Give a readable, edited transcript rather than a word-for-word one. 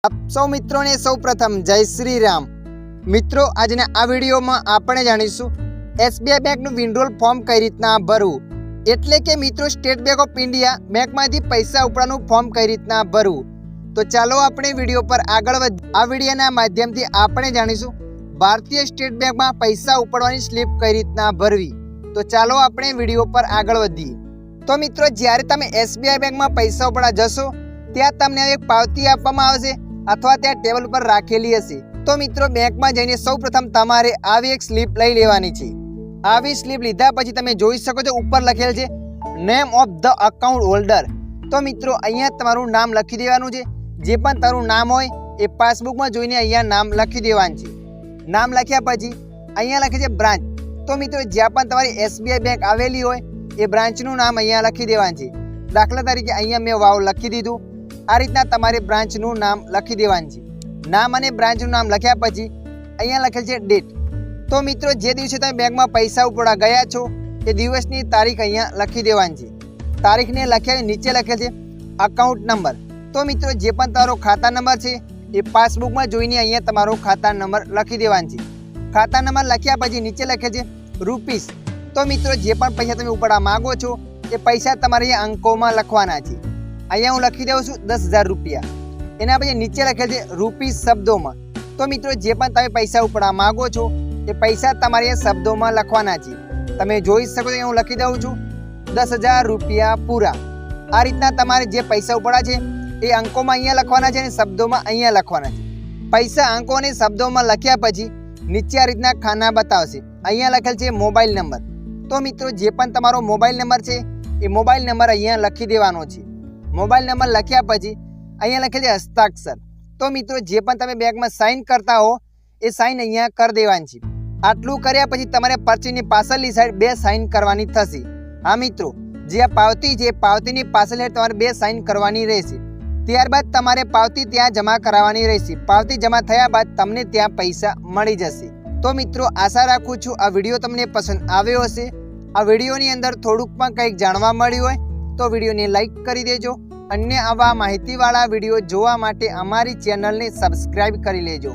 આપ સૌ મિત્રોને સૌ પ્રથમ જય શ્રી રામ। મિત્રો આજના આ વિડીયોમાં આપણે જાણીશું SBI બેંકનું વિન્ડ્રોલ ફોર્મ કઈ રીતના ભરવું, એટલે કે મિત્રો સ્ટેટ બેંક ઓફ ઇન્ડિયા બેંકમાંથી પૈસા ઉપડવાનું ફોર્મ કઈ રીતના ભરવું। તો ચાલો આપણે વિડીયો પર આગળ વધીએ। આ વિડીયોના માધ્યમથી આપણે જાણીશું ભારતીય સ્ટેટ બેંકમાં પૈસા ઉપડવાની સ્લીપ કઈ રીતના ભરવી। તો ચાલો આપણે વિડીયો પર આગળ વધીએ। તો મિત્રો જ્યારે તમે SBI બેંકમાં પૈસા ઉપાડવા જશો ત્યાં તમને એક પાવતી આપવામાં આવશે અથવા ત્યાં ટેબલ પર રાખેલી હશે। તો મિત્રો બેંકમાં જઈને સૌપ્રથમ તમારે આવી એક સ્લીપ લઈ લેવાની છે। આવી સ્લીપ લીધા પછી તમે જોઈ શકો છો ઉપર લખેલ છે name of the account holder. તો મિત્રો અહીંયા તમારું નામ લખી દેવાનું છે। જે પણ તારું નામ હોય એ પાસબુકમાં જોઈને અહીંયા નામ લખી દેવાનું છે। નામ લખ્યા પછી અહીંયા લખે છે બ્રાન્ચ। તો મિત્રો જ્યાં પણ તમારી SBI બેંક આવેલી હોય એ બ્રાન્ચનું નામ અહીંયા લખી દેવાનું છે। દાખલા તરીકે અહીંયા મેં વાવ લખી દીધું। આ રીતના તમારે બ્રાન્ચનું નામ લખી દેવાનું છે। નામ અને બ્રાન્ચનું નામ લખ્યા પછી અહીંયા લખેલ છે ડેટ। તો મિત્રો જે દિવસે તમે બેંકમાં પૈસા ઉપાડવા ગયા છો એ દિવસની તારીખ અહીંયા લખી દેવાની છે। તારીખને લખ્યા નીચે લખેલ છે અકાઉન્ટ નંબર। તો મિત્રો જે પણ તમારો ખાતા નંબર છે એ પાસબુકમાં જોઈને અહીંયા તમારો ખાતા નંબર લખી દેવાનો છે। ખાતા નંબર લખ્યા પછી નીચે લખે છે રૂપીસ। તો મિત્રો જે પણ પૈસા તમે ઉપાડવા માગો છો એ પૈસા તમારે અહીંયા અંકોમાં લખવાના છે। અહીંયા હું લખી દઉં છું 10,000 રૂપિયા। એના પછી નીચે લખેલ છે રૂપીસ શબ્દોમાં। તો મિત્રો જે પણ તમે પૈસા ઉપાડવા માગો છો એ પૈસા તમારે શબ્દોમાં લખવાના છે। તમે જોઈ શકો છો હું લખી દઉં છું 10,000 રૂપિયા પૂરા। આ રીતના તમારે જે પૈસા ઉપાડ્યા છે એ અંકોમાં અહીંયા લખવાના છે અને શબ્દોમાં અહીંયા લખવાના છે। પૈસા અંકો અને શબ્દોમાં લખ્યા પછી નીચે આ રીતના ખાના બતાવશે। અહીંયા લખેલ છે મોબાઈલ નંબર। તો મિત્રો જે પણ તમારો મોબાઈલ નંબર છે એ મોબાઈલ નંબર અહીંયા લખી દેવાનો છે। મોબાઈલ નંબર લખ્યા પછી અહીંયા લખેલ છે હસ્તાક્ષર। તો મિત્રો જે પણ તમે બેંકમાં સાઇન કરતા હો એ સાઇન અહીંયા કરી દેવાની છે। આટલું કર્યા પછી તમારે પર્ચીની પાછળની સાઈડ 2 સાઇન કરવાની થશે। હા મિત્રો, જે આ પાવતી છે પાવતીની પાછળ તમારે 2 સાઇન કરવાની રહેશે। ત્યારબાદ તમારે પાવતી ત્યાં જમા કરાવવાની રહેશે। પાવતી જમા થયા બાદ તમને ત્યાં પૈસા મળી જશે। તો મિત્રો આશા રાખું છું આ વિડીયો તમને પસંદ આવ્યો હશે। આ વિડીયોની અંદર થોડુંક પણ કંઈક જાણવા મળ્યું હોય તો વિડીયોને લાઈક કરી દેજો। અન્ય આવા માહિતીવાળા વિડીયો જોવા માટે અમારી ચેનલને સબસ્ક્રાઈબ કરી લેજો।